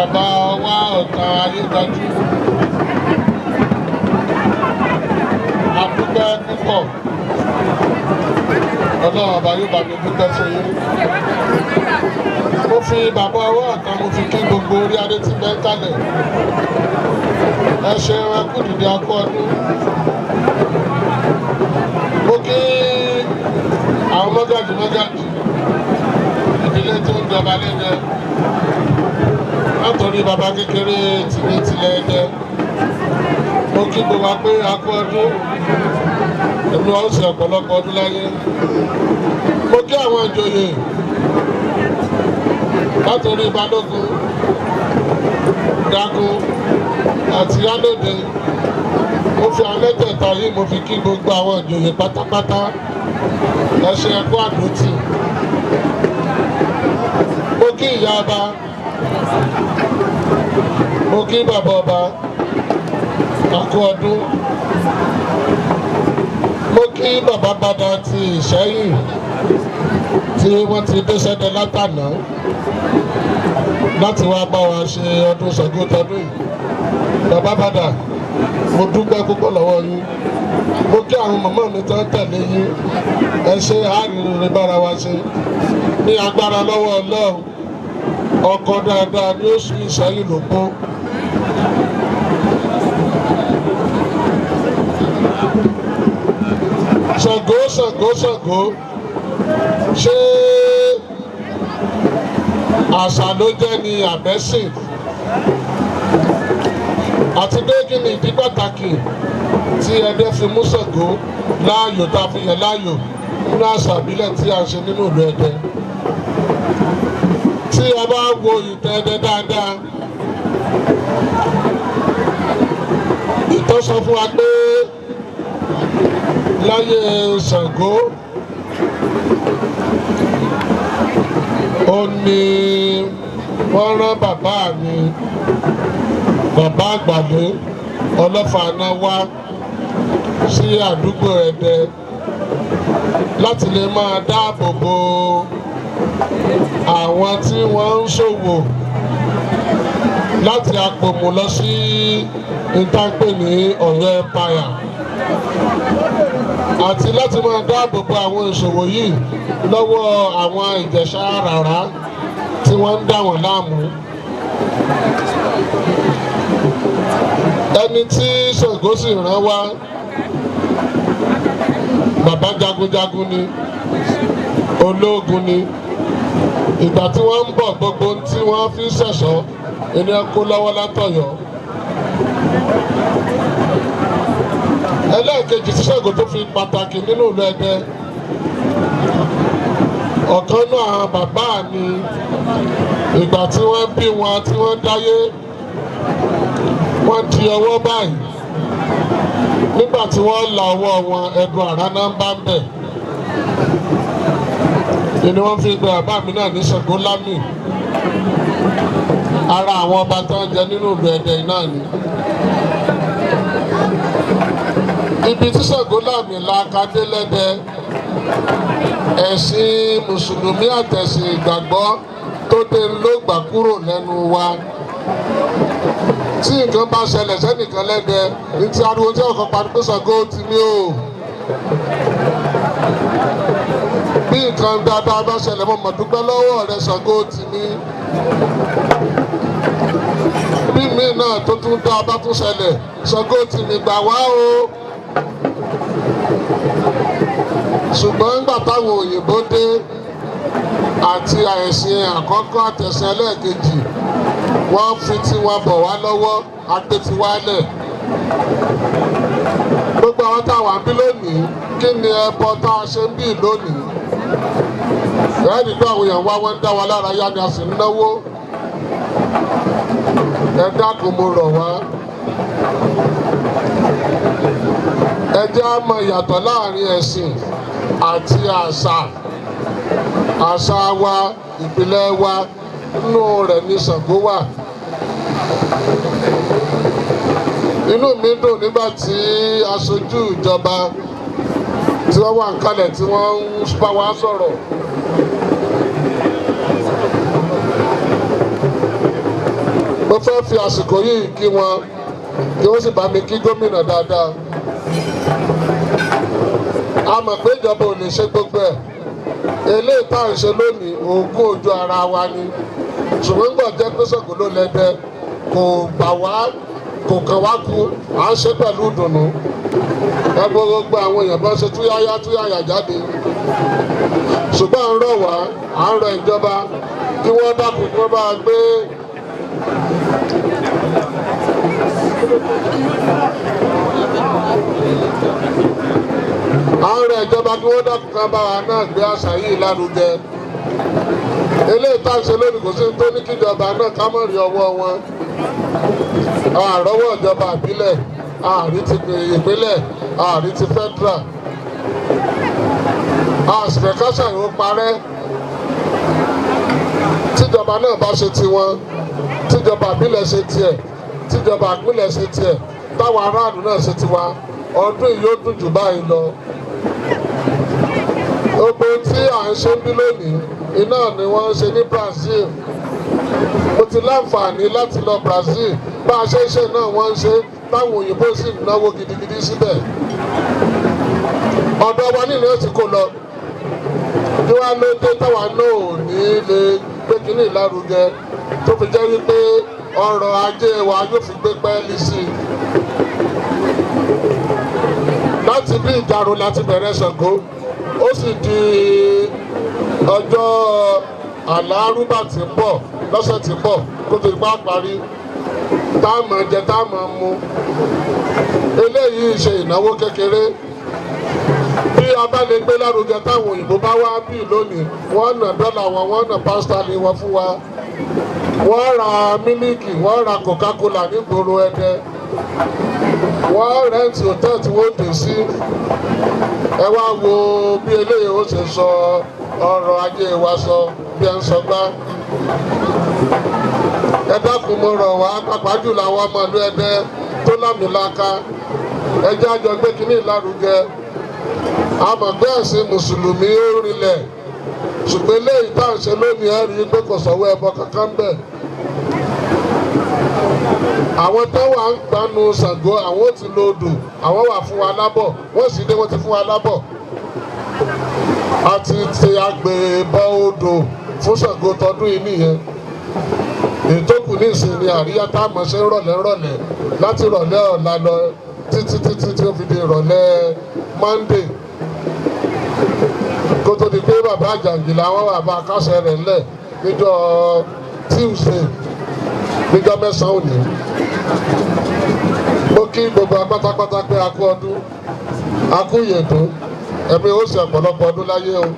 bàbá wa ọ̀tá ayédájú. Adúpẹ́ púpọ̀. Ọlọ́run ọba yóò bá mi dúpẹ́ fún yín. Mo fi bàbá wa ọ̀tá mo fi kí gbogbo orí adé tí bẹ́ẹ̀ kalẹ̀. Ẹ ṣeun ẹ kú dìde akọ ọdún. Mo kí àwọn mọ́gàjì ìdílé tó ń jọba lẹ́jẹ̀ látọ̀rí bàbá kékeré tìlé tilẹ̀ ẹ̀jẹ̀. Mo kí gbogbo wa pé akọ ọdún èmi wọn ṣe ọ̀pọ̀lọpọ̀ ọdún láyé. Mo kí àwọn ìjòyè látọ̀rí balógun dagun àti yálòdè. Mo fi àwọn mẹ́tẹ̀ẹ̀ta yìí mo fi kí gbogbo àwọn ìjòyè pátápátá. Ẹ ṣe ẹkú àdótì. Mo kí ìyá ọba, mo kí bàbá ọba, àkú ọdún. Mo kí bàbá bàdà ti Ìṣẹ́yìn tí wọ́n ti dé sẹ́dẹ̀ látàná láti wá bá wa ṣe ọdún Ṣàngó tọdún yìí. Bàbá bàdà, mo dúpẹ́ púpọ̀ lọ́wọ́ yín. Mo kí àwọn màmá mi tán tẹ̀lé yín. Ẹ ṣe àárínrere bára wa ṣe ní agbára lọ́wọ́ Ọlọ́run. Ọkọ dáadáa ní oṣù Ìṣẹ́yìn ló pọ̀. Ṣàngó Ṣàngó Ṣàngó ṣé àṣà ló jẹ́ ní àbẹ́sìn? Àti pé kí ni ìdí pàtàkì tí Ẹdẹ fi mú Ṣàngó láàyò tá a fi yàn láàyò nínú àṣà ìbílẹ̀ tí a ṣe nínú ìlú Ẹdẹ? Tí a bá wo ìtàn Ẹdẹ dáadáa, ìtàn sọ fún wa pé láyé Ṣàngó ó ní wọ́n rán bàbá mi, bàbá àgbàlé Ọlọ́fààná wá sí àdúgbò Ẹdẹ láti lè máa dáàbò bo àwọn tí wọ́n ń ṣòwò láti Àpòmù lọ sí ìtàpé ní Oyo Empire, àti láti máa dáàbò bo àwọn ìṣòwò yìí lọ́wọ́ àwọn Ìjẹ̀ṣà Rárá tí wọ́n ń dá wọn láàmú. Ẹni tí Ṣàngó sì rán wá, bàbá jagunjagun ni, ológun ni. Ìgbà tí wọ́n ń bọ̀, gbogbo tí wọ́n fi ṣẹ̀ṣọ́ ẹni kó lọ́wọ́ látọ̀yọ́. Ẹlẹ́ẹ̀kejì tí Ṣàngó tó fi pàtàkì nínú ìlú Ẹdẹ, ọ̀kan náà bàbá mi, ìgbà tí wọ́n bí wọn tí wọ́n dáyé, wọ́n di ọwọ́ báyìí. Nígbà tí wọ́n la ọwọ́ wọn, ẹ̀dùn àrá náà ń bá ń bẹ̀. Ìní wọ́n fi gbé bàbá mi náà ní Ṣàngó Lámì. Ara àwọn ọba tó ń jẹ nínú ìlú Ẹdẹ náà ni. Ibi tí Ṣàngó Lámì la kadé lẹ́dẹ, ẹ̀sìn Mùsùlùmí àtẹ̀sìn ìgbàgbọ́ tó dé ló gbà kúrò lẹ́nu wa. Tí nǹkan bá ṣẹlẹ̀ sẹ́nìkan lẹ́dẹ, ní ti ariwo tí ọkọ̀ parí pé Ṣàngó ti ní o. Bí nǹkan dáadáa bá ṣẹlẹ̀, mo mọ̀ dúpẹ́ lọ́wọ́ rẹ Ṣàngó ti ní. Bí mi náà tó tún dá bá tún ṣẹlẹ̀, Ṣàngó ti ní gbà wá o. Ṣùgbọ́n nígbà táwọn òyìnbó dé àti àìsìn àkọ́kọ́ àtẹ̀sìn ẹlẹ́ẹ̀kejì, wọ́n fi tiwọn bọ̀ wá lọ́wọ́, agbé tiwa lẹ̀. Gbogbo àwọn táwa ń bí lónìí, kí ni ẹbọ tá a ṣe ń bí lónìí? Ẹ̀ẹ́dì pé àwọn èèyàn wá wọ́n ń dá wa lára yá ni a sì ń náwó. Ẹ dákun mo rọ̀ wá. Ẹ jẹ́ á mọ ìyàtọ̀ láàrin ẹ̀sìn àti àṣà. Àṣà wa, ìpìlẹ̀ wa, nínú rẹ̀ ní Ṣàngó wà. Inú mi dùn nígbà tí aṣojú ìjọba tí wọ́n wà ń kalẹ̀ tí wọ́n ń bá wa sọ̀rọ̀. mo fẹ́ fi àsìkò yìí kí wọn kí wọ́n sì bá mi kí gómìnà dáadáa. A mọ̀ pé ìjọba ò lè ṣe gbogbo ẹ̀. Eléyìí tá à ń ṣe lónìí òògùn ojú ara wa ni. Ṣùgbọ́n gbọ́ jẹ́ pé Ṣàngó ló lẹ́dẹ kò gbà wá kò kàn wá kú à ń ṣe pẹ̀lú ìdùnnú. Ẹ gbogbo àwọn èèyàn bá ṣe túyáyá jáde. Ṣùgbọ́n à ń rọ̀ wá à ń rọ ìjọba kí wọ́n dákun kí wọ́n bá gbé àwọn ìjọba kí wọ́n dákun ká bá wa náà gbé àṣà yìí lárugẹ. Eléyìí tá à ń ṣe lónìí kò sí tó ní kíjọba náà ká mọ̀ rí ọwọ́ wọn. Àrọ́wọ́ ìjọba ìbílẹ̀ àrí ti ìpínlẹ̀ àrí ti federal. Àṣìfẹ́ káṣà yóò parẹ́. Tíjọba náà bá ṣe tiwọn, tíjọba ìbílẹ̀ ṣe tiẹ̀, tíjọba ìpínlẹ̀ ṣe tiẹ̀, táwọn aráàlú náà ṣe tiwa, ọdún yìí yóò dùn jù báyìí lọ. Gbogbo tí à ń ṣe ń bí lónìí iná ni wọ́n ń ṣe ní Brazil. Mo ti láǹfààní láti lọ Brazil bá a ṣe ń ṣe náà wọ́n ń ṣe táwọn òyìnbó sì náwó gidigidi síbẹ̀. Ọ̀dọ̀ wa nínú ẹ̀ tí kò lọ. Kí wá ló dé táwa náà ò ní lè gbé kínní lárugẹ tó fi jẹ́ wípé ọrọ̀ ajé wa yóò fi gbé pẹ́ẹ́lí sí i. Láti bí ìjàrò láti bẹ̀rẹ̀ Ṣàngó ó sì di ọjọ́ àlárúbà tí ń bọ̀ lọ́sẹ̀ tí ń bọ̀ kó tó ipá parí táàmù jẹ táàmù mu. Eléyìí ṣe ìnáwó kékeré. Bí a bá lè gbé lárugẹ táwọn òyìnbó bá wá bí lónìí wọ́n ná dọ́là wọn wọ́n ná pásítálì wọn fún wa. Wọ́n ra mílíkì wọ́n ra Coca-Cola nígboro Ẹdẹ. Wọ́n rẹ́ǹtì hòtẹ́ẹ̀lì tí wọ́n dé sí. Ẹ wá wo bí eléyìí ó ṣe sọ ọrọ̀ ajé wa sọ bí ẹ ń sọ gbá. Ẹ dákun mo rọ̀ wá pàápàá jùlọ àwọn ọmọ ìlú Ẹdẹ tó lámìlaka. Ẹ jẹ́ àjọ gbé kínní lárugẹ. Àmọ̀ pé ẹ̀sìn Mùsùlùmí ó rinlẹ̀. Ṣùgbọ́n eléyìí tá à ń ṣe lónìí ẹ rí i pé kò sọ̀wọ́ ẹbọ kankan bẹ̀. Àwọn tó wà ń gbanu Ṣàngó àwọn ò ti lo odò àwọn wà fún wa lábọ̀ wọ́n sì dé wọ́n ti fún wa lábọ̀. A ti ṣe agbèbọ̀ odò fún Ṣàngó tọdún yìí nìyẹn. Ètò kù ní ìsìn ni àríyá tá a mọ̀ ṣe rọ̀lẹ́ láti rọ̀lẹ́ ọ̀la lọ títí tí ó fi di ìrọ̀lẹ́ Monday. Kó tó di pé bàbá Àjàngìlá wọn bàbá akásẹ̀ rẹ̀ ńlẹ̀ níjọ́ Tuesday níjọ́ mẹ́sàn-án òní. Mo kí gbogbo apátápátá pé a kú ọdún a kú ìyèdún ẹ̀mí ó sì ọ̀pọ̀lọpọ̀ ọdún láyé o.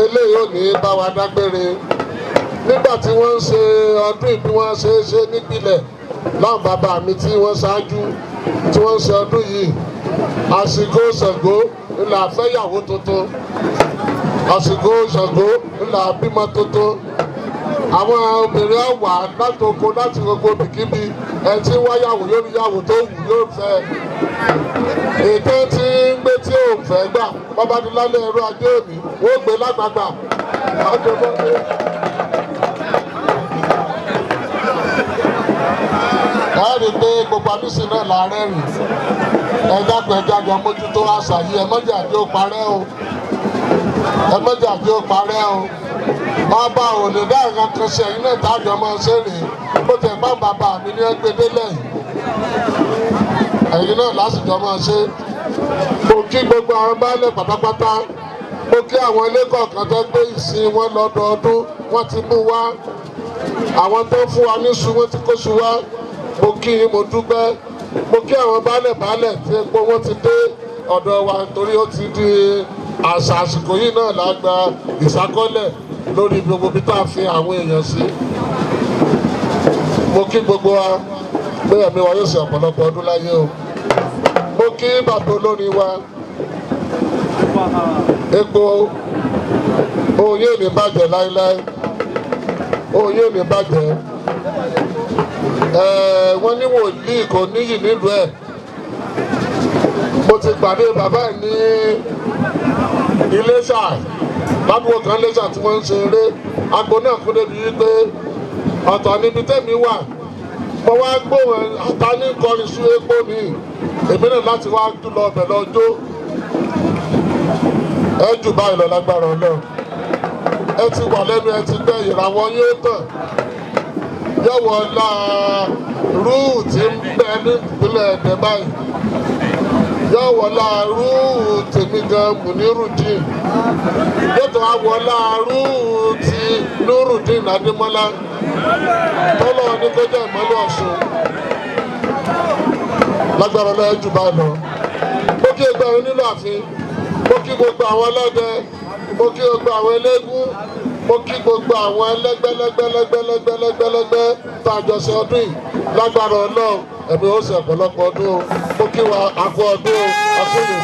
Eléyìí ò ní bá wa dágbére. Nígbà tí wọ́n ń ṣe ọdún ìbí wọ́n ṣe é ṣe nípìnlẹ̀ láwọn bàbá mi tí wọ́n ṣáájú tí wọ́n ń ṣe ọdún yìí. Àsìkò Ṣàngó ńlá fẹ́yàwó tuntun. Àsìkò Ṣàngó ńlá bímọ tuntun. Àwọn obìnrin ọ̀wà láti oko láti gbogbo bìkíbi ẹ̀ tí wáyàwó yóò rí yàwó tó wù yóò fẹ́. Ètò tí ń gbé tí ò fẹ́ gbà bọ́bá ní lálẹ́ ẹ̀rọ ajé òní wọ́n gbé lágbàgbà. Ẹ rí i pé gbogbo àdúsí náà láàárẹ̀ rìn. Ẹ dákun ẹ jáde mójútó àṣà yìí ẹ mọ́jà àjẹ́ ó parẹ́ o. Ẹ mọ́jà àjẹ́ ó parẹ́ o. Bàbá ò lè dá ìran kan ṣe ẹ̀yin náà tájọ máa ṣe rèé. Bó tẹ̀ bá bàbá mi ní ẹgbẹ́délẹ̀ yìí. Ẹ̀yin náà lásìjọ máa ṣe. Mo kí gbogbo àwọn baálẹ̀ pátápátá. Mo kí àwọn ilé kọ̀ọ̀kan tó gbé ìsìn wọn lọ́dọọdún wọ́n ti mú wá. Àwọn tó fún wa níṣu wọ́n ti kóṣù wá. Mo kí yín mo dúpẹ́. Mo kí àwọn baálẹ̀ tí epo wọn ti dé ọ̀dọ̀ wa nítorí ó ti di àṣà àsìkò yìí náà lágbà ìṣàkọọ́lẹ̀ lórí gbogbo bí tá a fi àwọn èèyàn sí. Mo kí gbogbo wa pé ẹ̀mí wa yóò ṣe ọ̀pọ̀lọpọ̀ ọdún láyé o. Mo kí bàbá olórin wa epo òun yóò ní bàjẹ́ láéláé òun yóò ní bàjẹ́. Wọ́n ní wòlíì kò níyì nílùú ẹ̀. Mo ti pàdé bàbá ẹ̀ ní Iléṣà ládùúgbò kan Iléṣà tí wọ́n ń ṣe eré agbo náà kún débi wípé ọ̀tọ̀ níbi tẹ́mi wà mo wá gbóhùn àtàní kọrin sí epo mi èmi náà láti wá lọ ọbẹ̀ lọ́jọ́ ẹ jù báyìí lọ lágbára Ọlọ́run ẹ ti wà lẹ́nu ẹ ti gbẹ́ ìràwọ̀ yóò tàn yọ̀wọ̀ la rúù tí ń bẹ ní ìpínlẹ̀ Ẹdẹ báyìí yọ̀wọ̀ la rúù tèmi gan Munirudeen yóò tó àwọ̀ la rúù ti Nurudeen Adémọ́lá tọ́lọ̀ ní kó jẹ́ ìmọ́lẹ̀ Ọ̀ṣun lágbára Ọlọ́run ẹ jù báyìí lọ mo kí ẹgbẹ̀rún nínú ààfin mo kí gbogbo àwọn ọlọ́dẹ mo kí gbogbo àwọn eléégún mo kí gbogbo àwọn ẹlẹ́gbẹ́lẹ́gbẹ́lẹ́gbẹ́lẹ́gbẹ́lẹ́gbẹ́ tá a jọ ṣe ọdún yìí lágbára Ọlọ́run ẹ̀mí ó ṣe ọ̀pọ̀lọpọ̀ ọdún o mo kí wa àkú ọdún o àkúrò.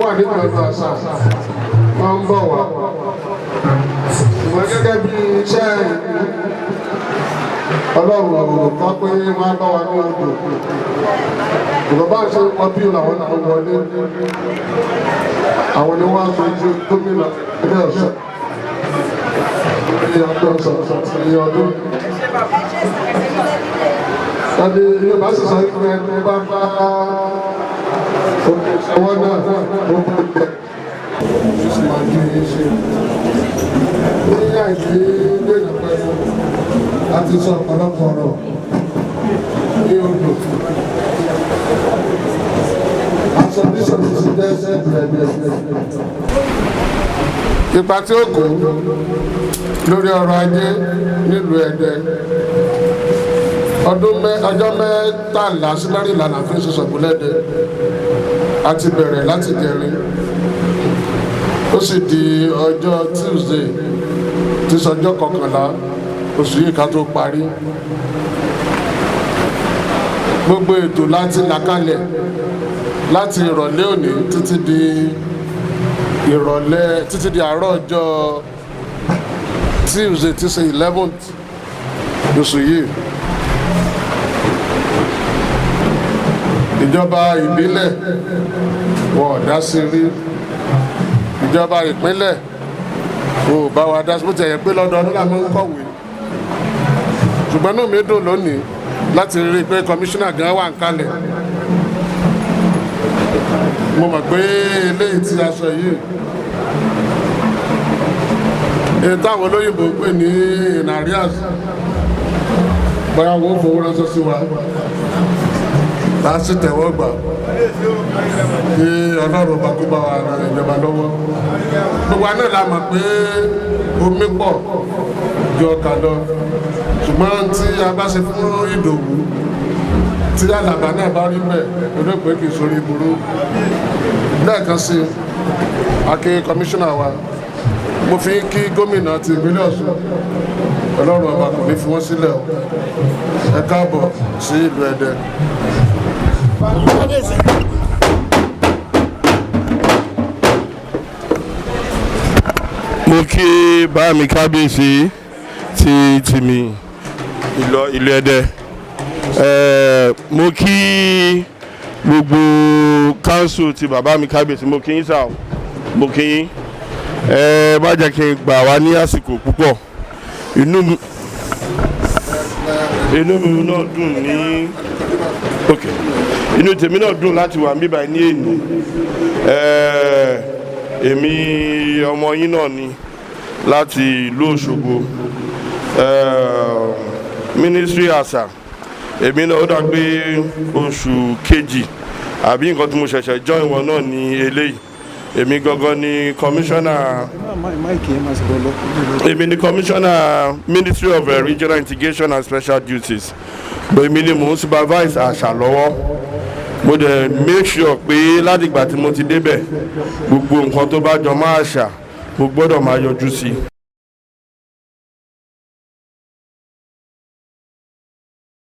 wà nígbàgbọ́ àṣà wọ́n ń bọ̀ wá. Ìwọ̀n gẹ́gẹ́ bí iṣẹ́ Ọlọ́run kọ́ pé wọ́n á bá wa ní odò. Ìjọba ṣe wọ́n bí làwọn náà wọlé. Àwọn ni wọ́n á fojú gómìnà ilé ọ̀ṣọ́. Ní ọdún ọ̀sán ní ọdún. Tàbí Yorùbá sì sọ pé ẹni bá bá ọwọ́ náà ó bá jẹ. Ó sì máa ju iye ṣe. Ní àìsí lóyún pẹ̀lú láti sọ ọ̀pọ̀lọpọ̀ ọ̀rọ̀ ní odò. Aṣọ bíṣọ̀pù ti dẹ́sẹ̀ bẹ̀rẹ̀. Ipa tí ó kù lórí ọrọ̀ ajé nílùú Ẹdẹ. Ọjọ́ mẹ́tàlá sí mẹ́rìnlá la fi ń ṣiṣọ́ ìpínlẹ̀dẹ̀ a ti bẹ̀rẹ̀ láti jẹrin ó sì di ọjọ́ Tuesday tí sọjọ́ 11 oṣù yìí ká tó parí. Gbogbo ètò láti là kalẹ̀ láti ìrọ̀lẹ́ òní títí di àárọ̀ ọjọ́ Tuesday tí ṣe 11th oṣù yìí. Ìjọba ìbílẹ̀ wọn ò dá sí rí, ìjọba ìpínlẹ̀ wọn ò bá wa dá sí, bó ti ẹ̀yẹ pé lọ́dọọdún làwọn ń kọ̀wé. Ṣùgbọ́n náà mi dùn lónìí láti rí i pé kọmíṣánná gan wà ń kalẹ̀. Mo mọ̀ pé eléyìí tí a sọ yìí èyí táwọn olóyìnbó pè ní inarias bóyá wọn ò fowó ránṣẹ́ sí wa láti tẹ̀wọ́ gbà kí Ọlọ́run bá kó bá wa ran ìjọba lọ́wọ́. Gbogbo àná la mọ̀ pé omi pọ̀ ju ọkà lọ, ṣùgbọ́n tí a bá ṣe fún Ìdòwú tí Àlàbá náà bá rí bẹ́ẹ̀ olóògbé kì í sórí burú. Lẹ́ẹ̀kan sí akí kọmíṣánná wa, mo fi kí gómìnà ti ìpínlẹ̀ Ọ̀ṣun, Ọlọ́run ọba kò ní fi wọ́n sílẹ̀ o. Ẹ káàbọ̀ sí ìlú Ẹdẹ. Mo kí bá mi kábíyèsí ti Timi ìlú Ẹdẹ. Mo kí gbogbo council ti bàbá mi kábíyèsí, mo kí yín sá o, mo kí yín. Má jẹ́ kí n gbà wá ní àsìkò púpọ̀. Inú mi náà dùn ní inú tèmi náà dùn láti wà níbí báyìí ní èní. Èmi ọmọ yín náà ni láti ìlú Òṣogbo, ministry àṣà. Èmi náà ó dàgbé oṣù kejì àbí nǹkan tí mo ṣẹ̀ṣẹ̀ join wọn náà ní eléyìí. Èmi gangan ni commissioner Ministry of Regional Integration and Special Duties. Èmi ni mò ń supervise àṣà lọ́wọ́. Mo dẹ̀ make sure pé látìgbà tí mo ti débẹ̀ gbogbo nǹkan tó bá jọ mọ́ àṣà mo gbọ́dọ̀ máa yọjú sí i.